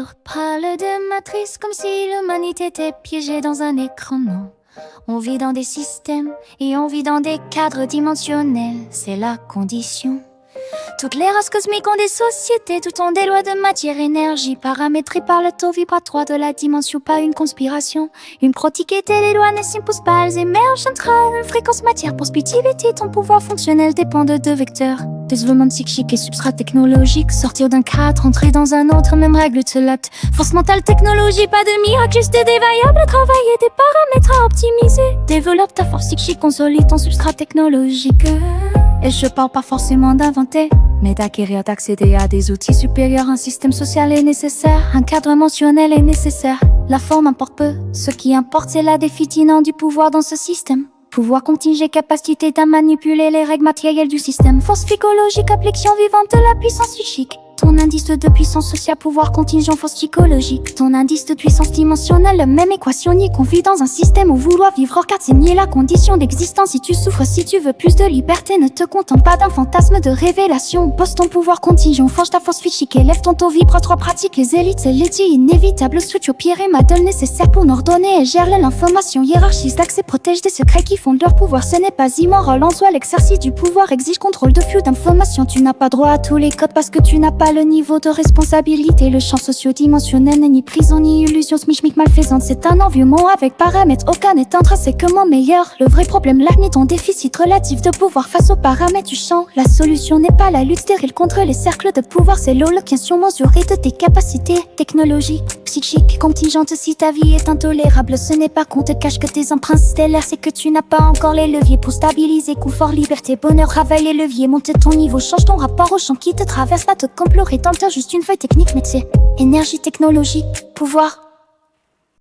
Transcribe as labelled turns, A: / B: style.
A: futur parle de matrice comme si l'humanité était piégée dans un écran. Non, on vit dans des systèmes et on vit dans des cadres dimensionnels, c'est la condition. Toutes les races cosmiques ont des sociétés, tout ont des lois de matière, énergie, paramétrées par le taux vibratoire de la dimension, pas une conspiration. Une protiquité, les lois ne s'imposent pas, elles émergent entre une fréquence matière pour spiritualité. Ton pouvoir fonctionnel dépend de deux vecteurs, développement psychique et substrat technologique. Sortir d'un cadre, entrer dans un autre, même règle te latte. Force mentale, technologie, pas de miracle, juste des variables à travailler, des paramètres à optimiser. Développe ta force psychique, consolide ton substrat technologique. Et je parle pas forcément d'inventer, mais d'acquérir, d'accéder à des outils supérieurs. Un système social est nécessaire, un cadre émotionnel est nécessaire. La forme importe peu, ce qui importe c'est la définance du pouvoir dans ce système. Pouvoir contingent, capacité à manipuler les règles matérielles du système. Force psychologique, application vivante de la puissance psychique. Ton indice de puissance sociale, pouvoir contingent, force psychologique. Ton indice de puissance dimensionnelle, même équation nique. On vit dans un système où vouloir vivre hors cadre, c'est nier la condition d'existence. Si tu souffres, si tu veux plus de liberté, ne te contente pas d'un fantasme de révélation. Bosse ton pouvoir contingent, forge ta force psychique, élève ton taux vibratoire, pratique les élites. C'est l'éthique inévitable, switch au pire et modèle nécessaire pour nous ordonner et gérer l'information. Hiérarchise d'accès, protège des secrets qui fondent leur pouvoir. Ce n'est pas immoral en soi, l'exercice du pouvoir exige contrôle de flux d'informations. Tu n'as pas droit à tous les codes parce que tu n'as pas le niveau de responsabilité. Le champ socio-dimensionnel n'est ni prison ni illusion smic malfaisante. C'est un environnement avec paramètres, aucun n'est intrinsèquement meilleur. Le vrai problème là n'est ton déficit relatif de pouvoir face aux paramètres du champ. La solution n'est pas la lutte stérile contre les cercles de pouvoir, c'est l'allocation mesurée de tes capacités technologiques, psychiques, contingentes. Si ta vie est intolérable, ce n'est pas qu'on te cache que tes empreintes stellaires, c'est que tu n'as pas encore les leviers pour stabiliser confort, liberté, bonheur, travail les leviers. Monte ton niveau, change ton rapport au champ qui te traverse, pas te comploter, tente juste une feuille technique, mais c'est énergie, technologie, pouvoir.